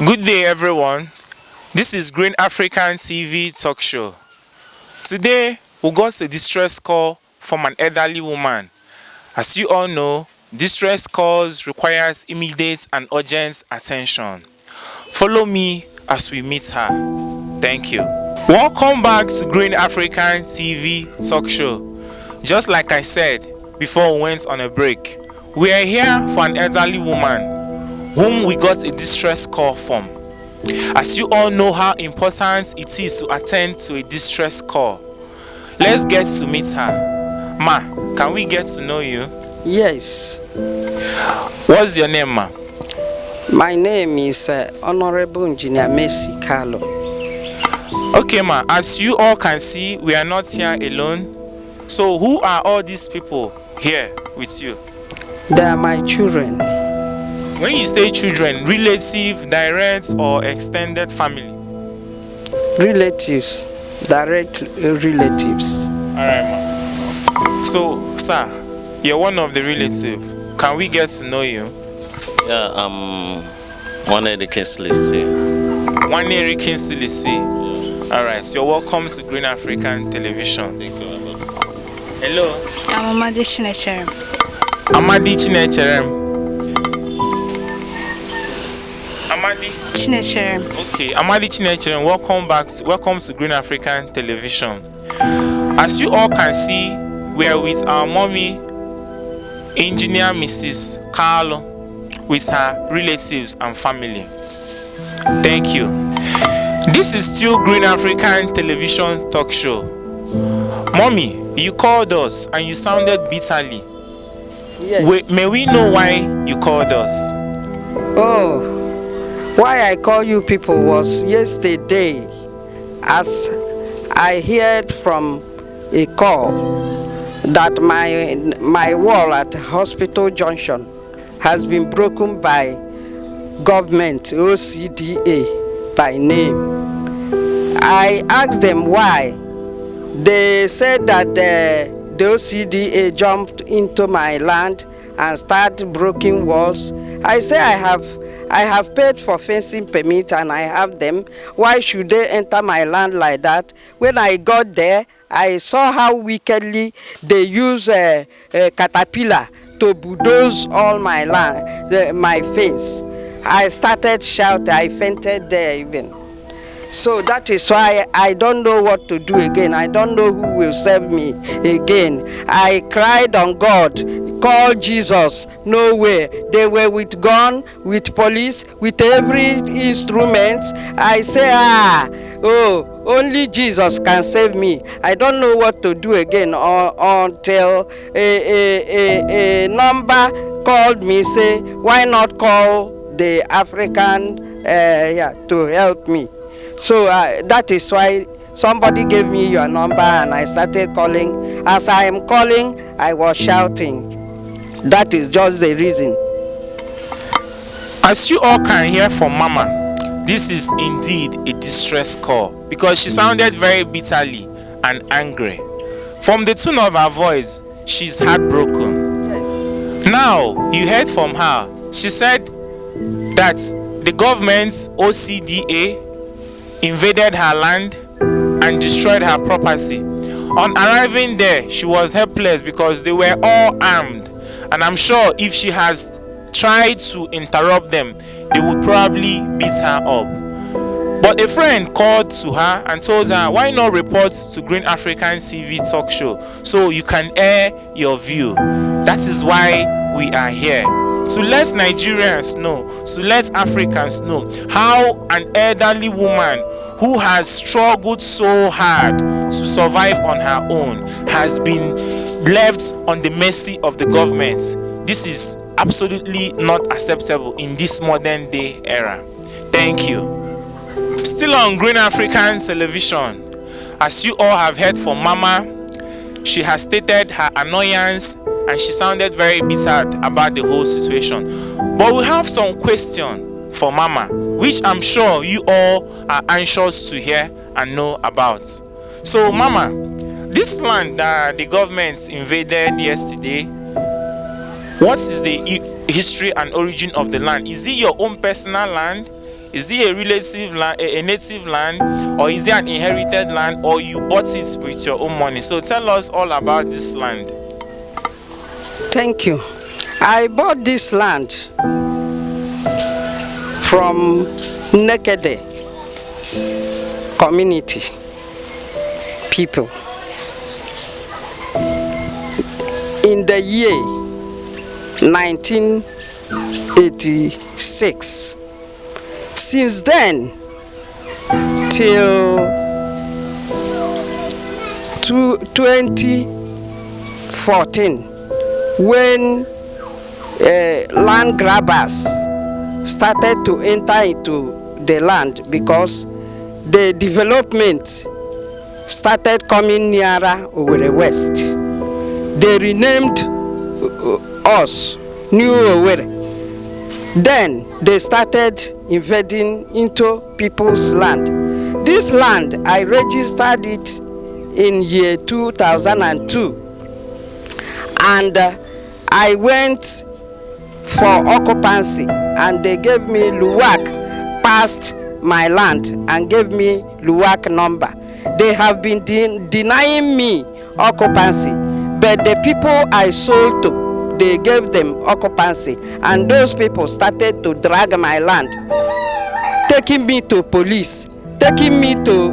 Good day, everyone. This is Green African TV talk show. Today, we got a distress call from an elderly woman. As you all know, distress calls requires immediate and urgent attention. Follow me as we meet her. Thank you. Welcome back to Green African TV talk show. Just like I said before we went on a break, we are here for an elderly woman whom we got a distress call from. As you all know how important it is to attend to a distress call, let's get to meet her. Ma, can we get to know you? Yes. What's your name, ma? My name is Honorable Engineer Mercy Kalu. Okay, ma, as you all can see, we are not here alone. So who are all these people here with you? They are my children. When you say children, relative, direct or extended family? Relatives. Direct relatives. Alright, ma. So, sir, you're one of the relatives. Can we get to know you? Yeah, I'm Hon.Engr Kinsley. Hon.Engr Kinsley. Alright, you're welcome to Green African Television. Thank you. Hello. I'm Amadi Chinecherem. Amadi Chinecherem. Amadi Chinecherem. Okay, Amadi Chinecherem, welcome to Green African Television. As you all can see, we are with our mommy, Engineer Mrs. Kalu, with her relatives and family. Thank you. This is still Green African Television talk show. Mommy, you called us and you sounded bitterly. Yes. May we know why you called us? Oh, why I call you people was yesterday, as I heard from a call that my wall at Hospital Junction has been broken by government OCDA by name. I asked them why. They said that the OCDA jumped into my land and started breaking walls. I say I have paid for fencing permit and I have them. Why should they enter my land like that? When I got there, I saw how wickedly they use a caterpillar to bulldoze all my land, my fence. I started shouting. I fainted there even. So that is why I don't know what to do again. I don't know who will save me again. I cried on God, called Jesus, no way. They were with gun, with police, with every instrument. I say, only Jesus can save me. I don't know what to do again until a number called me, say, why not call the African to help me? So that is why somebody gave me your number and I started calling. As I am calling, I was shouting. That is just the reason. As you all can hear from Mama, this is indeed a distress call because she sounded very bitterly and angry. From the tone of her voice, she's heartbroken. Yes. Now, you heard from her. She said that the government's OCDA invaded her land and destroyed her property. On arriving there, she was helpless because they were all armed, and I'm sure if she has tried to interrupt them, they would probably beat her up. But a friend called to her and told her, why not report to Green African TV talk show so you can air your view. That is why we are here, to let Nigerians know, to let Africans know how an elderly woman who has struggled so hard to survive on her own has been left on the mercy of the government. This is absolutely not acceptable in this modern day era. Thank you. Still on Green African Television, as you all have heard from Mama, she has stated her annoyance and she sounded very bitter about the whole situation. But we have some questions for Mama, which I'm sure you all are anxious to hear and know about. So Mama, this land that the government invaded yesterday, what is the history and origin of the land? Is it your own personal land? Is it a relative land, a native land, or is it an inherited land, or you bought it with your own money? So tell us all about this land. Thank you. I bought this land from Nekede community people in the year 1986. Since then till 2014, when land grabbers started to enter into the land because the development started coming nearer Owerri West. They renamed us New Owerri. Then they started invading into people's land. This land, I registered it in year 2002. And I went for occupancy, and they gave me LUWAC past my land and gave me LUWAC number. They have been denying me occupancy, but the people I sold to, they gave them occupancy, and those people started to drag my land, taking me to police, taking me to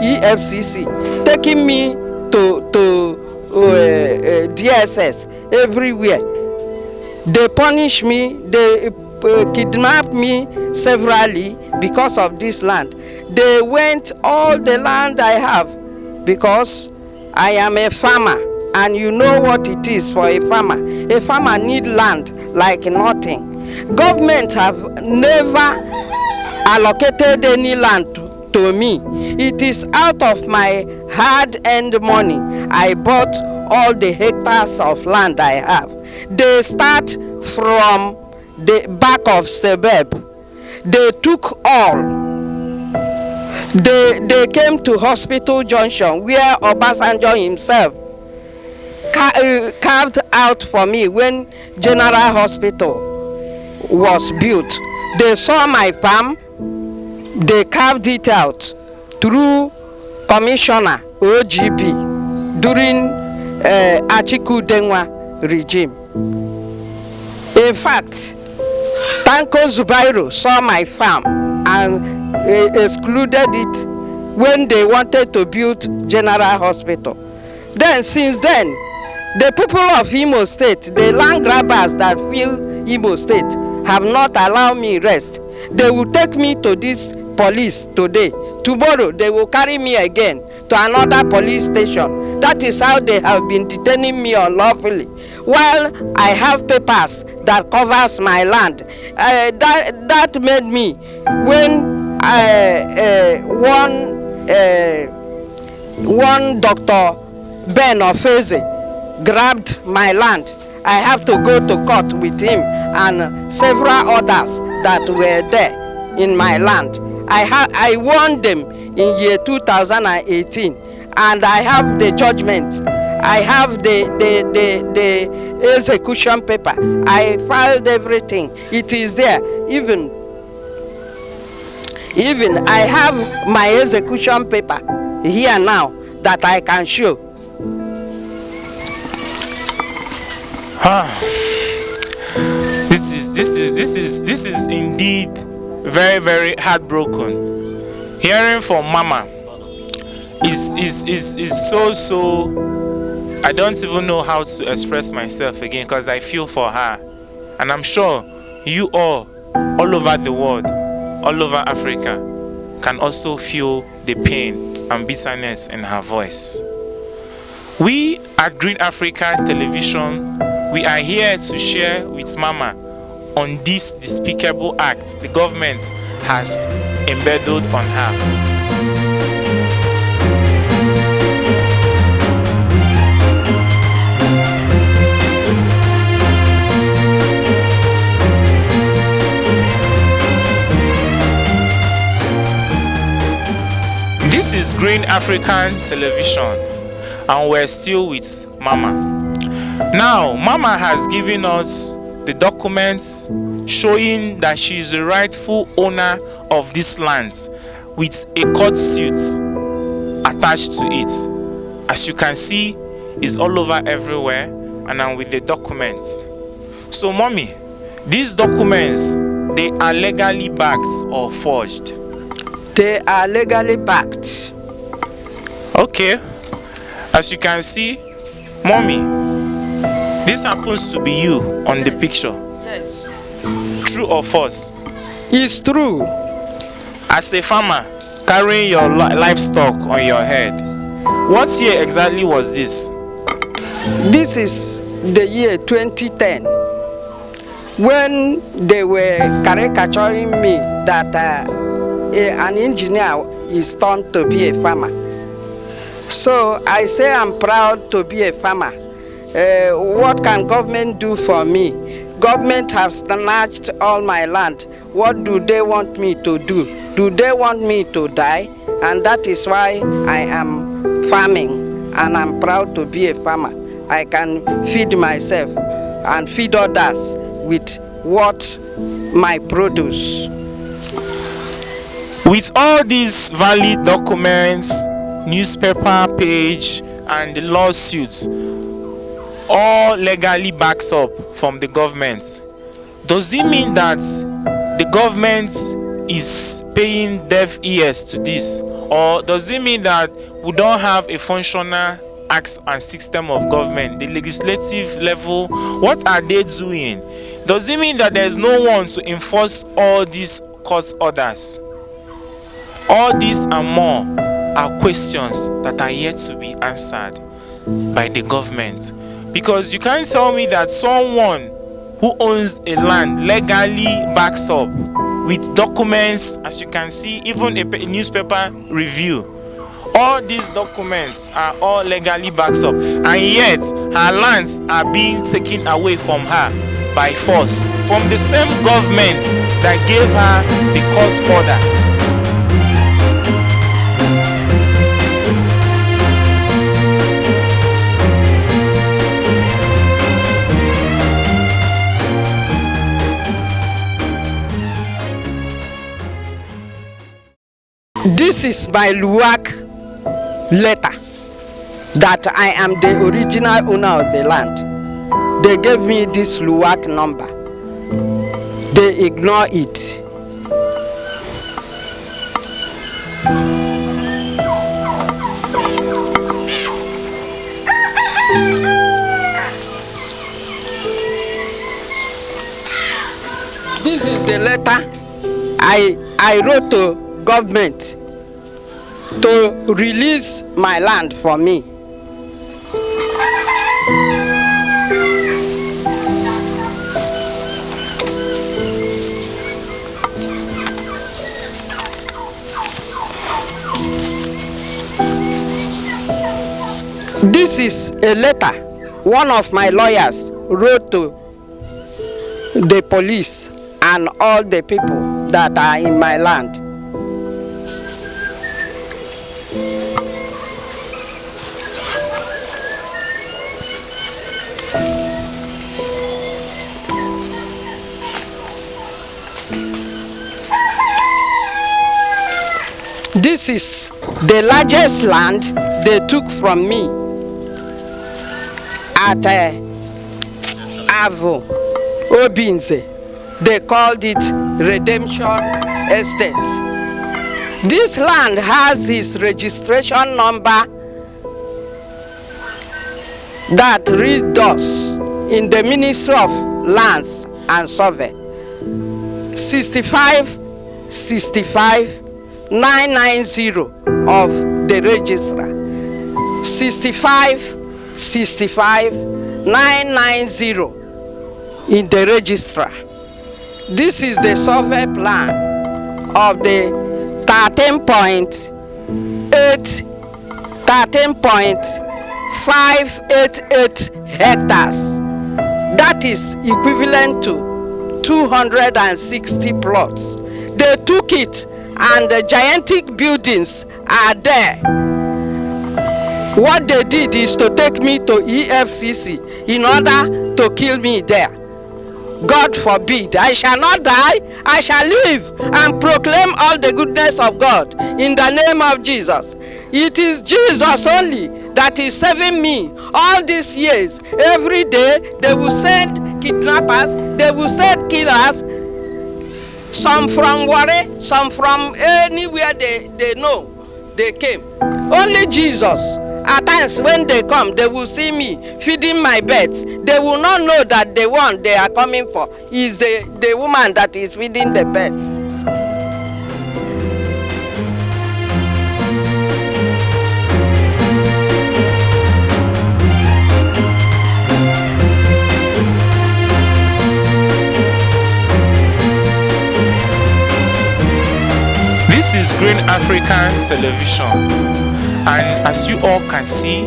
EFCC, taking me to DSS, everywhere. They punish me, they kidnap me severally because of this land. They went all the land I have, because I am a farmer, and you know what it is for a farmer. A farmer need land like nothing. Government have never allocated any land to me. It is out of my hard-earned money I bought all the hectares of land I have. They start from the back of suburb. They took all. They came to Hospital Junction, where Obasanjo himself carved out for me when General Hospital was built. They saw my farm, they carved it out through Commissioner OGB during Achiku Denwa regime. In fact, Tanko Zubairu saw my farm and excluded it when they wanted to build General Hospital. Then, since then, the people of Imo State, the land grabbers that fill Imo State, have not allowed me rest. They will take me to this police today. Tomorrow, they will carry me again to another police station. That is how they have been detaining me unlawfully, while I have papers that covers my land. That made me, when one Dr. Ben Ofeze grabbed my land, I have to go to court with him and several others that were there in my land. I won them in year 2018, and I have the judgment. I have the execution paper. I filed everything. It is there. Even I have my execution paper here now that I can show. This is indeed very, very heartbroken. Hearing from Mama is so I don't even know how to express myself again, because I feel for her, and I'm sure you all over the world, all over Africa, can also feel the pain and bitterness in her voice. We at Green Africa Television, we are here to share with Mama on this despicable act the government has embedded on her. This is Green African Television, and we're still with Mama. Now, Mama has given us the documents showing that she is the rightful owner of these lands with a court suit attached to it. As you can see, it's all over everywhere, and I'm with the documents. So mommy, these documents, they are legally backed or forged? They are legally backed. Okay. As you can see, mommy, this happens to be you on the picture. Yes. True or false? It's true. As a farmer carrying your livestock on your head, what year exactly was this? This is the year 2010, when they were caricaturing me that an engineer is turned to be a farmer. So I say I'm proud to be a farmer. What can government do for me? Government have snatched all my land. What do they want me to do? Do they want me to die? And that is why I am farming, and I'm proud to be a farmer. I can feed myself and feed others with what my produce. With all these valid documents, newspaper page, and the lawsuits, all legally backs up from the government, does it mean that the government is paying deaf ears to this? Or does it mean that we don't have a functional act and system of government, the legislative level? What are they doing? Does it mean that there's no one to enforce all these court orders? All these and more are questions that are yet to be answered by the government. Because you can't tell me that someone who owns a land legally backs up with documents, as you can see, even a newspaper review. All these documents are all legally backed up, and yet her lands are being taken away from her by force from the same government that gave her the court order. This is my LUAC letter that I am the original owner of the land. They gave me this LUAC number. They ignore it. This is the letter I wrote to government to release my land for me. This is a letter one of my lawyers wrote to the police and all the people that are in my land. This is the largest land they took from me at Avo, Obinze. They called it Redemption Estate. This land has its registration number that reads thus in the Ministry of Lands and Survey 65 990 of the registrar. 65 990 in the registrar. This is the survey plan of the 13.588 hectares. That is equivalent to 260 plots. They took it, and the gigantic buildings are there. What they did is to take me to EFCC in order to kill me there. God forbid. I shall not die, I shall live and proclaim all the goodness of God in the name of Jesus. It is Jesus only that is saving me all these years. Every day they will send kidnappers, they will send killers, some from Warri, some from anywhere they know they came. Only Jesus. At times when they come, they will see me feeding my birds. They will not know that the one they are coming for is the woman that is feeding the birds. This is Green African Television. And as you all can see,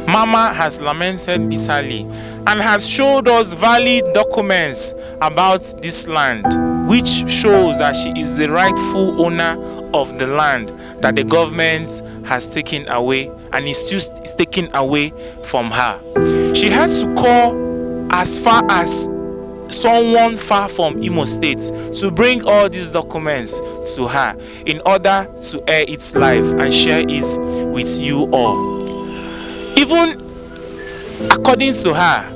Mama has lamented bitterly and has showed us valid documents about this land, which shows that she is the rightful owner of the land that the government has taken away and is still taken away from her. She had to call as far as someone far from Imo State to bring all these documents to her in order to air its life and share it with you all. Even according to her,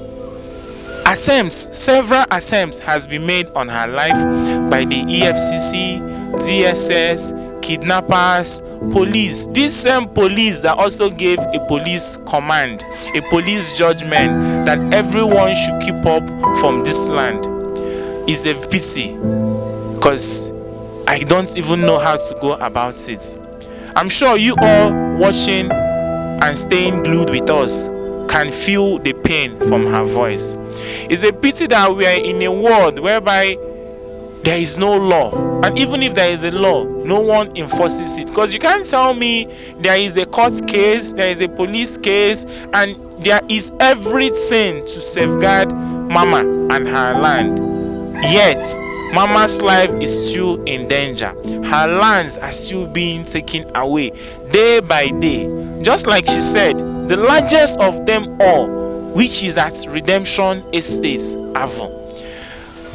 several attempts has been made on her life by the EFCC, DSS, kidnappers, police. These same police that also gave a police command, a police judgment that everyone should keep up from this land. Is a pity, because I don't even know how to go about it. I'm sure you all watching and staying glued with us can feel the pain from her voice. It's a pity that we are in a world whereby there is no law, and even if there is a law, no one enforces it. Because you can't tell me there is a court case, there is a police case, and there is everything to safeguard Mama and her land. Yet Mama's life is still in danger. Her lands are still being taken away day by day. Just like she said, the largest of them all, which is at Redemption Estates, Avon.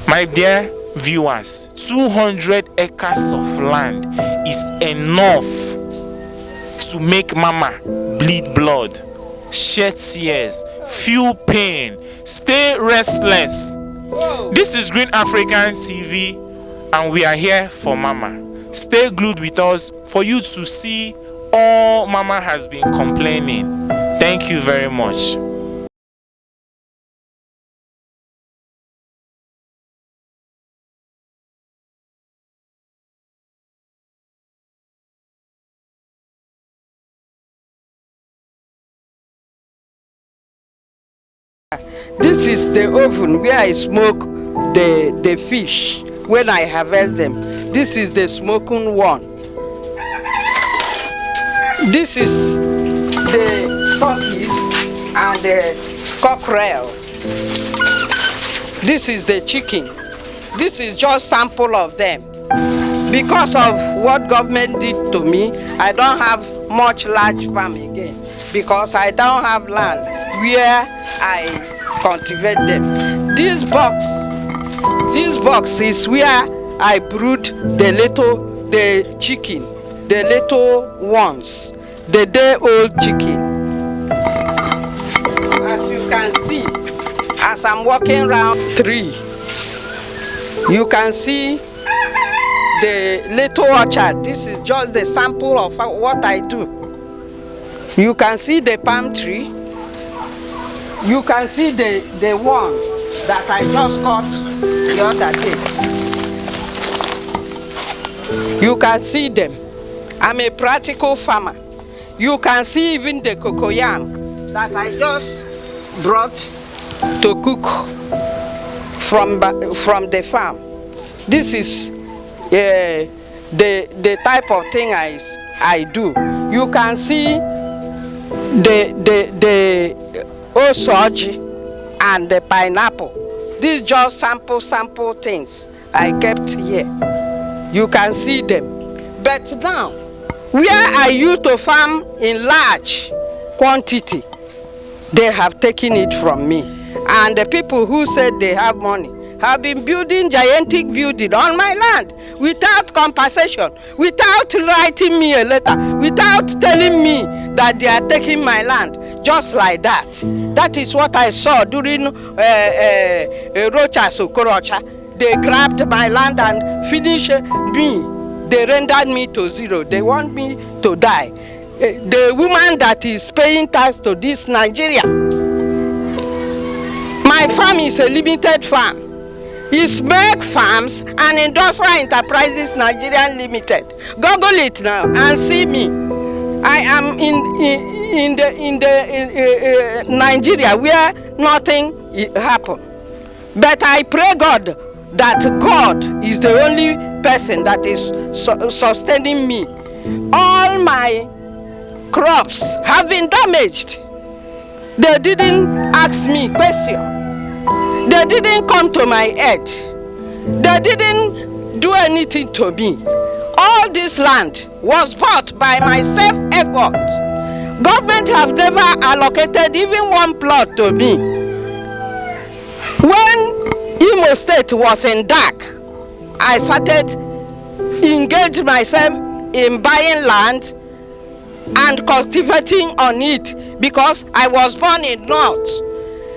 My dear viewers, 200 acres of land is enough to make Mama bleed blood, shed tears, feel pain, stay restless. This is Green African TV, and we are here for Mama. Stay glued with us for you to see all Mama has been complaining. Thank you very much. This is the oven where I smoke the fish when I harvest them. This is the smoking one. This is the turkeys and the cockerel. This is the chicken. This is just sample of them. Because of what government did to me, I don't have much large farm again because I don't have land where I cultivate them. This box is where I brood the chicken, the little ones, the day-old chicken. As you can see, as I'm walking around tree, you can see the little orchard. This is just the sample of what I do. You can see the palm tree. You can see the one that I just cut the other day. You can see them. I'm a practical farmer. You can see even the cocoyam that I just brought to cook from the farm. This is the type of thing I do. You can see the osage and the pineapple. These just sample things I kept here. You can see them. But now, where I used to farm in large quantity, they have taken it from me. And the people who said they have money have been building gigantic building on my land without compensation, without writing me a letter, without telling me that they are taking my land, just like that. That is what I saw during Rocha Sokorocha. They grabbed my land and finished me. They rendered me to zero. They want me to die. The woman that is paying tax to this Nigeria. My farm is a limited farm. It's Meg Farms and Industrial Enterprises Nigeria Limited. Google it now and see me. I am in Nigeria where nothing happened. But I pray God that God is the only person that is sustaining me. All my crops have been damaged. They didn't ask me question. They didn't come to my aid. They didn't do anything to me. All this land was bought by my self-effort. Government have never allocated even one plot to me. When Imo State was in dark, I started engage myself in buying land and cultivating on it because I was born in North,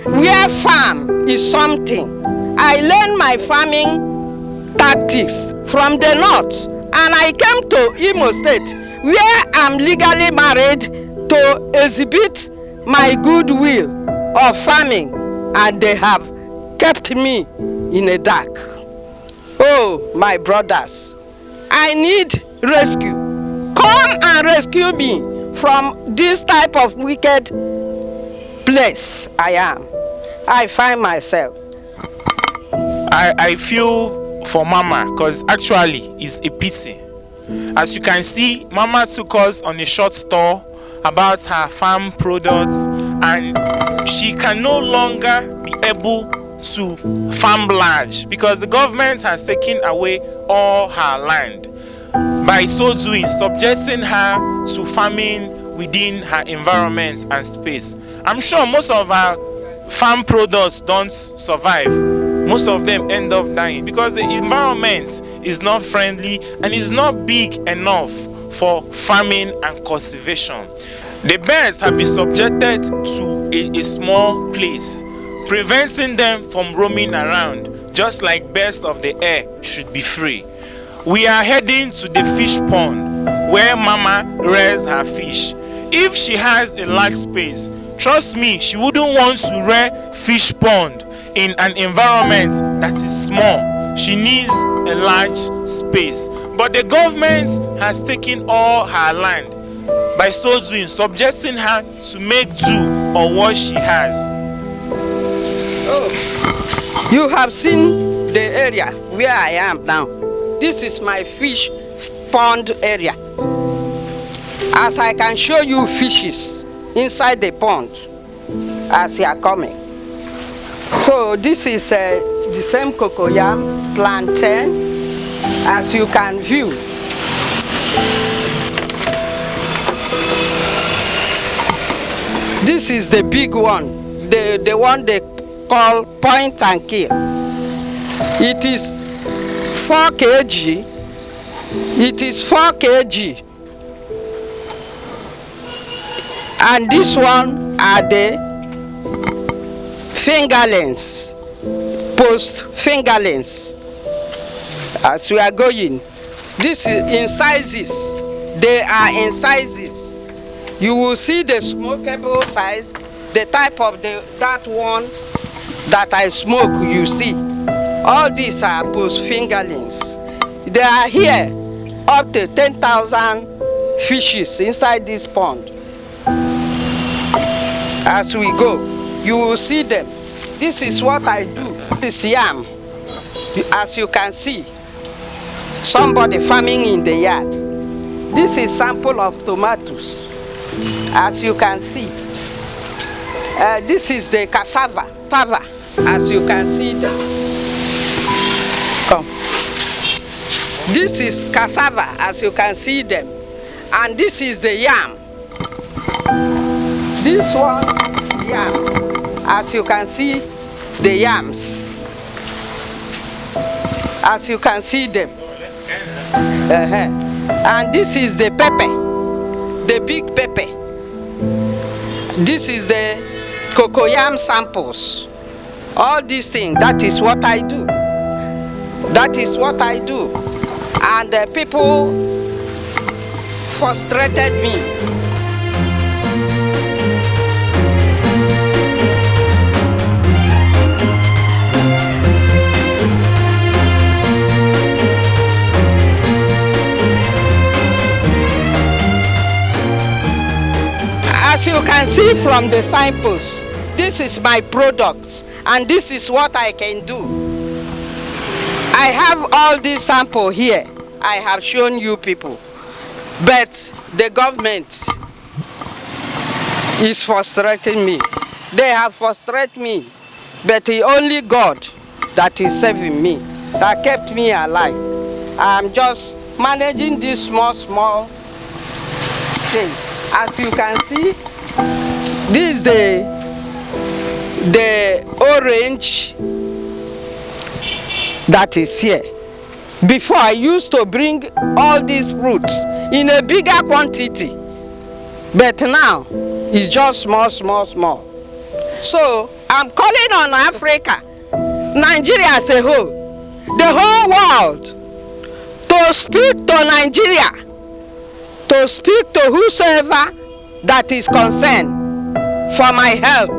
where farm is something. I learned my farming tactics from the North, and I came to Imo State, where I'm legally married to exhibit my goodwill of farming, and they have kept me in the dark. Oh, my brothers, I need rescue. Come and rescue me from this type of wicked place I find myself. I feel for Mama, because actually it's a pity. As you can see, Mama took us on a short tour about her farm products, and she can no longer be able to farm large because the government has taken away all her land, by so doing subjecting her to farming within her environment and space. I'm sure most of her farm products don't survive. Most of them end up dying because the environment is not friendly and is not big enough for farming and cultivation. The birds have been subjected to a small place, preventing them from roaming around, just like birds of the air should be free. We are heading to the fish pond where Mama rears her fish. If she has a large space, trust me, she wouldn't want to rear fish pond in an environment that is small. She needs a large space. But the government has taken all her land, by so doing subjecting her to make do on what she has. Oh, you have seen the area where I am now. This is my fish pond area. As I can show you fishes inside the pond as you are coming. So this is the same cocoyam plantain as you can view. This is the big one, the one they call point and kill. It is 4 kg. It is 4 kg. And this one are the fingerlings, post fingerlings. As we are going, this is in sizes. They are in sizes. You will see the smokable size, the type of that one that I smoke, you see. All these are post fingerlings. They are here up to 10,000 fishes inside this pond. As we go, you will see them. This is what I do. This yam, as you can see, somebody farming in the yard. This is sample of tomatoes, as you can see. This is the cassava, as you can see them. Come. This is cassava, as you can see them. And this is the yam. This one is yam, as you can see the yams. as you can see them. And this is the pepper, the big pepper. This is the cocoyam samples. All these things, that is what I do. That is what I do. And people frustrated me. As you can see from the samples, this is my products and this is what I can do. I have all these samples here. I have shown you people. But the government is frustrating me. They have frustrated me. But it's only God that is saving me, that kept me alive. I'm just managing this small thing. As you can see, this is the orange that is here. Before I used to bring all these fruits in a bigger quantity, but now it's just small. So I'm calling on Africa, Nigeria as a whole, the whole world, to speak to Nigeria, to speak to whosoever that is concerned for my help.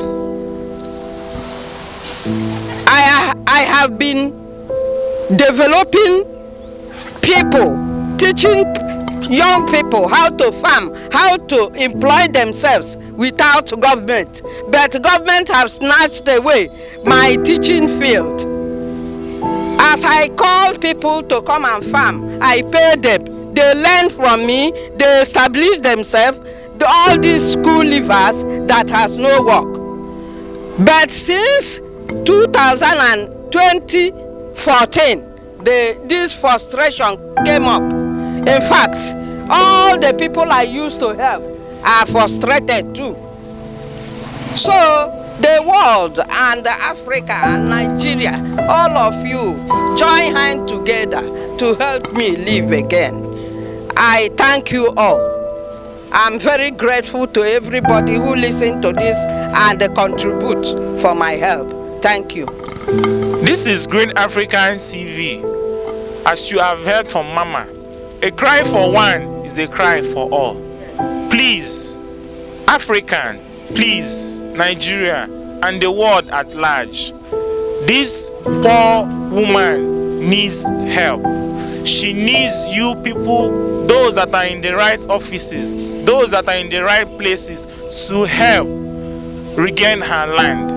I have been developing people, teaching young people how to farm, how to employ themselves without government. But government have snatched away my teaching field. As I call people to come and farm, I pay them. They learn from me, they establish themselves, all these school leavers that has no work. But since 2014, this frustration came up. In fact, all the people I used to help are frustrated too. So the world and Africa and Nigeria, all of you, join hands together to help me live again. I thank you all. I'm very grateful to everybody who listens to this and contribute for my help. Thank you. This is Green African TV. As you have heard from Mama, a cry for one is a cry for all. Please, African, please, Nigeria, and the world at large, this poor woman needs help. She needs you people, those that are in the right offices, those that are in the right places, to help regain her land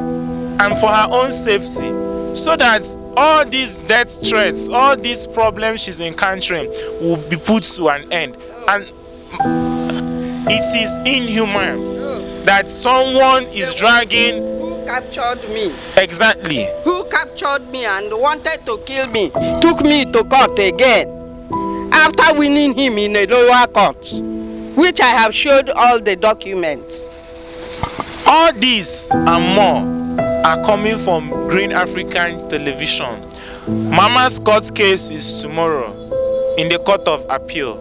and for her own safety, so that all these death threats, all these problems she's encountering will be put to an end. And it is inhuman that someone is dragging. Who captured me? Exactly. Who captured me and wanted to kill me, took me to court again after winning him in a lower court, which I have showed all the documents. All these and more are coming from Green African Television. Mama's court case is tomorrow in the Court of Appeal.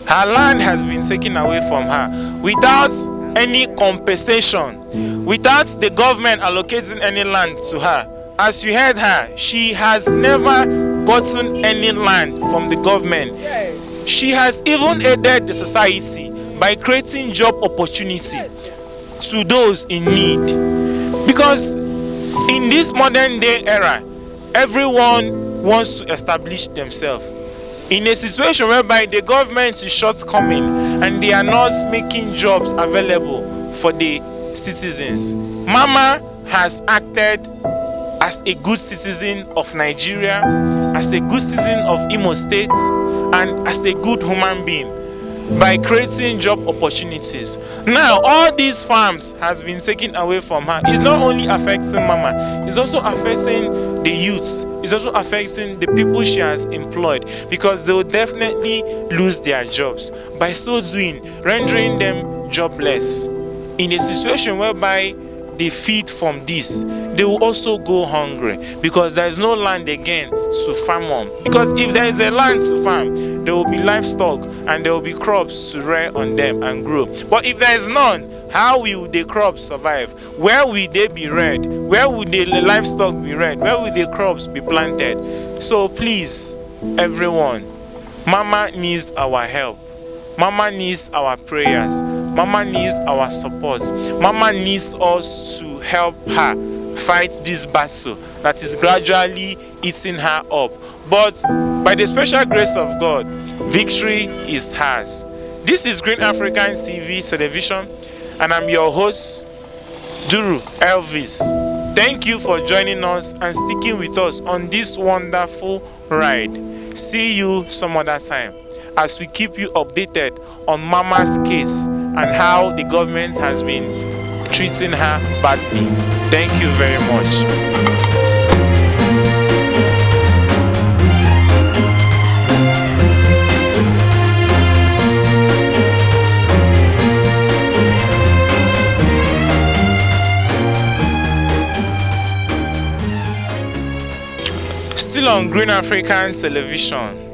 Her land has been taken away from her without any compensation, without the government allocating any land to her. As you heard her, she has never gotten any land from the government. Yes. She has even aided the society by creating job opportunities to those in need. Because in this modern day era, everyone wants to establish themselves. In a situation whereby the government is shortcoming and they are not making jobs available for the citizens, Mama has acted as a good citizen of Nigeria, as a good citizen of Imo State, and as a good human being by creating job opportunities. Now, all these farms has been taken away from her. It's not only affecting Mama, it's also affecting the youths. It's also affecting the people she has employed, because they will definitely lose their jobs. By so doing, rendering them jobless in a situation whereby they feed from this, they will also go hungry, because there is no land again to farm on. Because if there is a land to farm, there will be livestock and there will be crops to rear on them and grow. But if there is none, how will the crops survive? Where will they be reared? Where will the livestock be reared? Where will the crops be planted? So please, everyone, Mama needs our help. Mama needs our prayers. Mama needs our support. Mama needs us to help her fight this battle that is gradually eating her up. But by the special grace of God, victory is hers. This is Green African TV Television, and I'm your host, Duru Elvis. Thank you for joining us and sticking with us on this wonderful ride. See you some other time as we keep you updated on Mama's case and how the government has been treating her badly. Thank you very much. Still on Green African Television.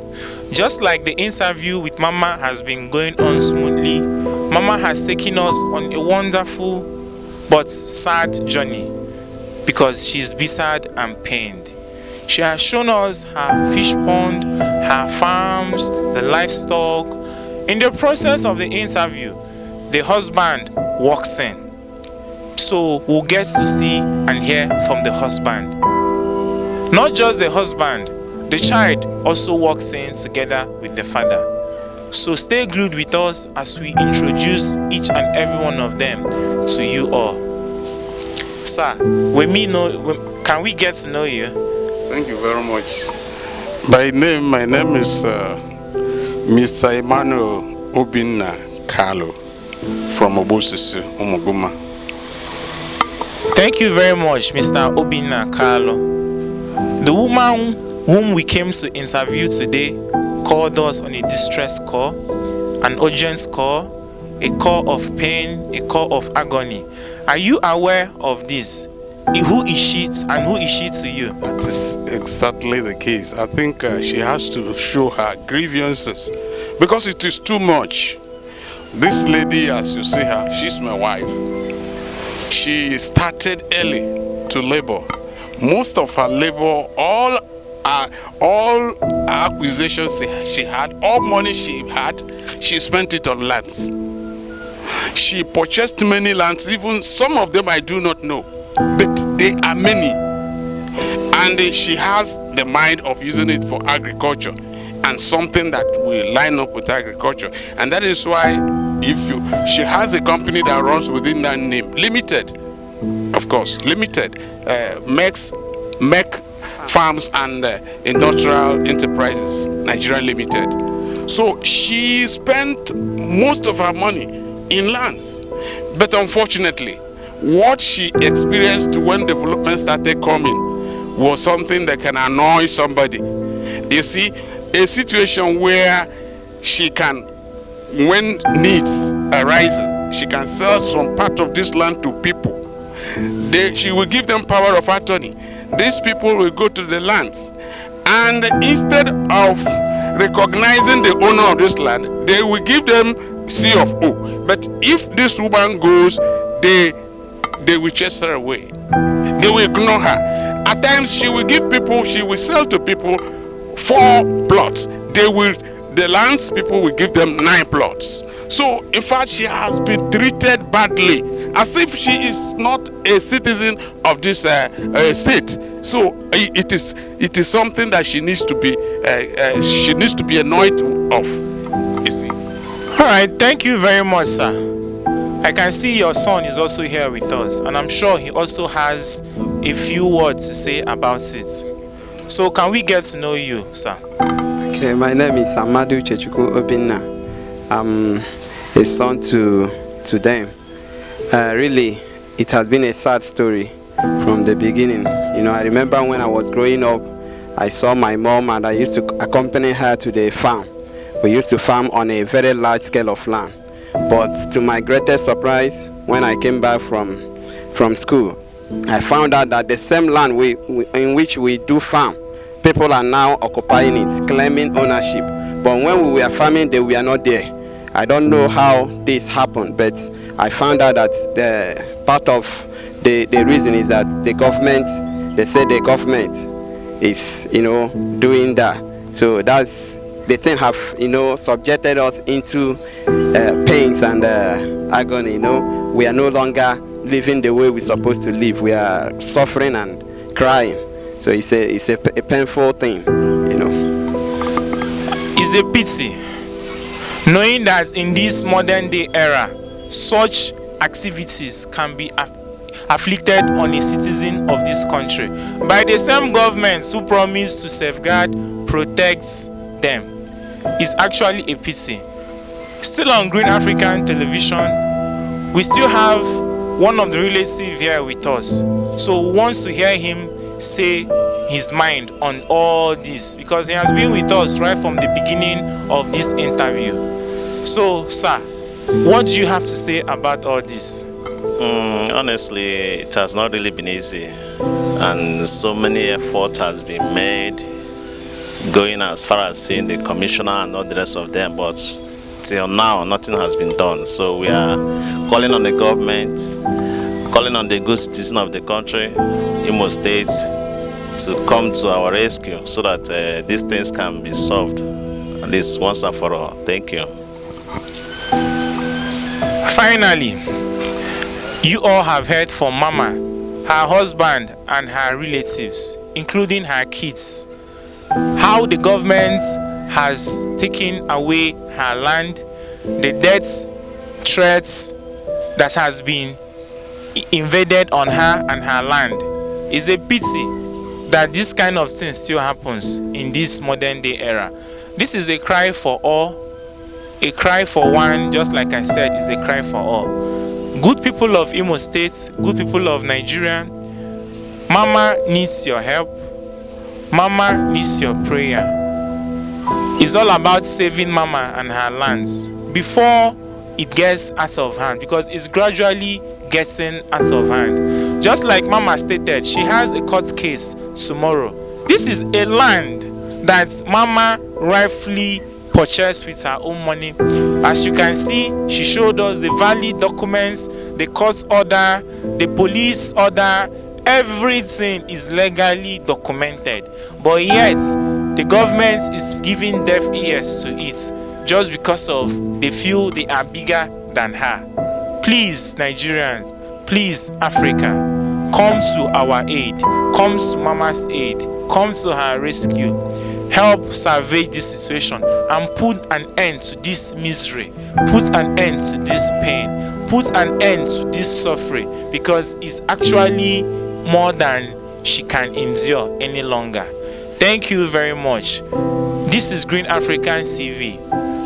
Just like the interview with Mama has been going on smoothly, Mama has taken us on a wonderful but sad journey because she's bitter and pained. She has shown us her fish pond, her farms, the livestock. In the process of the interview, the husband walks in. So we'll get to see and hear from the husband. Not just the husband, the child also walks in together with the father. So stay glued with us as we introduce each and every one of them to you all. Sir, can we get to know you? Thank you very much. My name is Mr. Emmanuel Obinna Kalu from Obosisi, Umuguma. Thank you very much, Mr. Obinna Kalu. The woman whom we came to interview today called us on a distress call, an urgent call, a call of pain, a call of agony. Are you aware of this? Who is she and who is she to you? That is exactly the case. I think she has to show her grievances because it is too much. This lady, as you see her, she's my wife. She started early to labor. Most of her labor, all acquisitions she had, all money she had, she spent it on lands. She purchased many lands, even some of them I do not know, but they are many. And she has the mind of using it for agriculture and something that will line up with agriculture. And that is why she has a company that runs within that name, Limited, of course, Limited, Mech Farms and Industrial Enterprises, Nigeria Limited. So she spent most of her money in lands. But unfortunately, what she experienced when development started coming was something that can annoy somebody. You see, a situation where she can, when needs arise, she can sell some part of this land to people. She will give them power of attorney. These people will go to the lands, and instead of recognizing the owner of this land, they will give them C of O. But if this woman goes, they will chase her away. They will ignore her. At times she will sell to people 4 plots. The lands people will give them 9 plots. So in fact, she has been treated badly, as if she is not a citizen of this state. So it is something that she needs to be annoyed of. You see. All right, thank you very much, sir. I can see your son is also here with us, and I'm sure he also has a few words to say about it. So can we get to know you, sir? Okay, my name is Amadu Chechuku Obinna. I'm a son to them. Really, it has been a sad story from the beginning. You know, I remember when I was growing up, I saw my mom and I used to accompany her to the farm. We used to farm on a very large scale of land. But to my greatest surprise, when I came back from from school, I found out that the same land in which we do farm, people are now occupying it, claiming ownership. But when we were farming, they were not there. I don't know how this happened, but I found out that the part of the reason is that the government, they say the government is, doing that. So that's the thing have, subjected us into pains and agony. We are no longer living the way we're supposed to live. We are suffering and crying. So it's a painful thing, It's a pity, knowing that in this modern day era, such activities can be afflicted on a citizen of this country by the same governments who promise to safeguard, protect them. It's actually a pity. Still on Green African Television, we still have one of the relatives here with us. So we want to hear him say his mind on all this, because he has been with us right from the beginning of this interview. So, sir, what do you have to say about all this? Honestly, it has not really been easy, and so many effort has been made going as far as seeing the commissioner and all the rest of them, but till now nothing has been done. So we are calling on the government, calling on the good citizen of the country, Imo State, to come to our rescue so that these things can be solved, at least once and for all. Thank you. Finally, you all have heard from Mama, her husband and her relatives, including her kids, how the government has taken away her land, the death threats that has been invaded on her and her land. It's a pity that this kind of thing still happens in this modern day era. This is a cry for all, a cry for one, just like I said, is a cry for all. Good people of Imo State, good people of Nigeria, Mama needs your help. Mama needs your prayer. It's all about saving Mama and her lands before it gets out of hand, because it's gradually getting out of hand. Just like Mama stated, she has a court case tomorrow. This is a land that Mama rightfully purchased with her own money. As you can see, she showed us the valid documents, the court order, the police order. Everything is legally documented, but yet the government is giving deaf ears to it just because of they feel they are bigger than her. Please, Nigerians, please, Africa, come to our aid, come to Mama's aid, come to her rescue. Help salvage this situation and put an end to this misery, put an end to this pain, put an end to this suffering, because it's actually more than she can endure any longer. Thank you very much. This is Green African TV,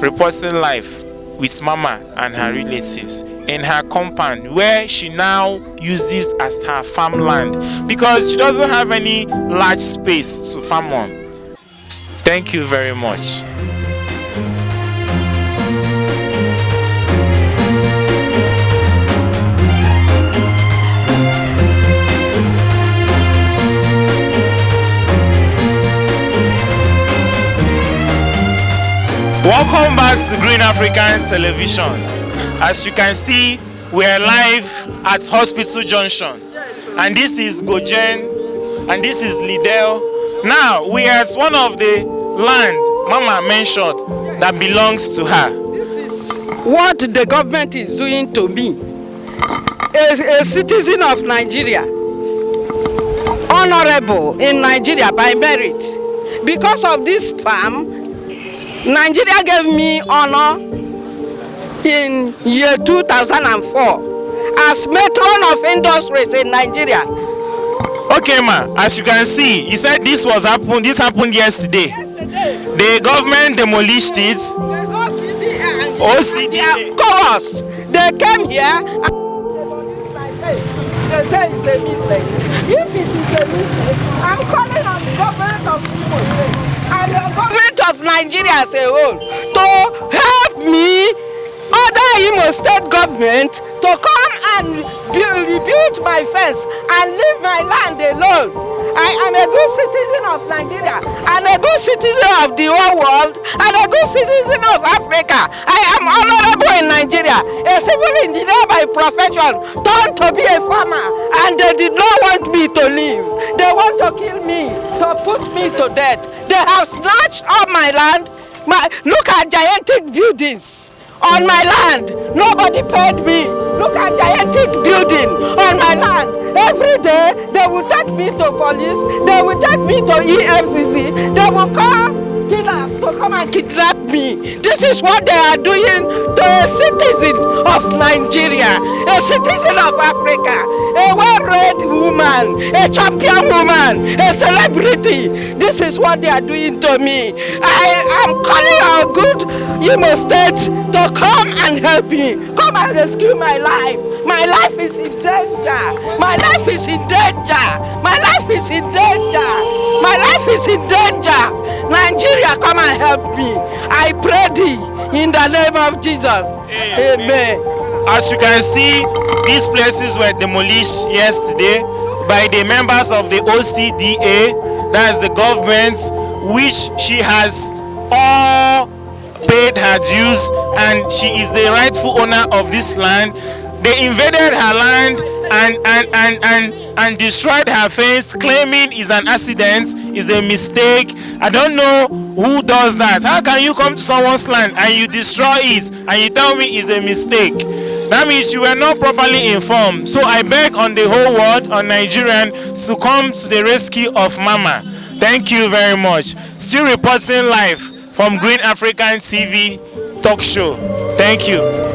reporting live with Mama and her relatives in her compound, where she now uses as her farmland because she doesn't have any large space to farm on. Thank you very much. Welcome back to Green African Television. As you can see, we are live at Hospital Junction, and this is Gojen, and this is Liddell. Now we are at one of the land Mama mentioned that belongs to her. This is what the government is doing to me, a citizen of Nigeria, honorable in Nigeria by merit. Because of this farm, Nigeria gave me honor in year 2004 as matron of industries in Nigeria. Okay, ma, as you can see, you said this happened yesterday. The government demolished it. OCD. Of course, they came here and they say it's a mistake. If it is a mistake, I'm calling on the government of Imo State and the government of Nigeria as a whole to help me, other Imo State government, to come and rebuild my fence and leave my land alone. I am a good citizen of Nigeria and a good citizen of the whole world and a good citizen of Africa. I am honorable in Nigeria, a civil engineer by profession, turned to be a farmer, and they did not want me to live. They want to kill me, to put me to death. They have snatched all my land. Look at gigantic buildings on my land. Nobody paid me. Look at gigantic building on my land. Every day they will take me to police. They will take me to EFCC. They will call killers to come and kidnap me. This is what they are doing to a citizen of Nigeria, a citizen of Africa, a well-read woman, a champion woman, a celebrity. This is what they are doing to me. I am calling our good Imo State to come and help me. Come and rescue my life. My life is in danger. My life is in danger. My life is in danger. My life is in danger. Nigeria, come and help me. I pray thee in the name of Jesus. Amen. As you can see, these places were demolished yesterday by the members of the OCDA, that is the government, which she has all paid her dues, and she is the rightful owner of this land. They invaded her land and destroyed her fence, claiming it's an accident, it's a mistake. I don't know who does that. How can you come to someone's land and you destroy it and you tell me it's a mistake? That means you were not properly informed. So I beg on the whole world, on Nigerian, to come to the rescue of Mama. Thank you very much. Still reporting live from Green African TV talk show. Thank you.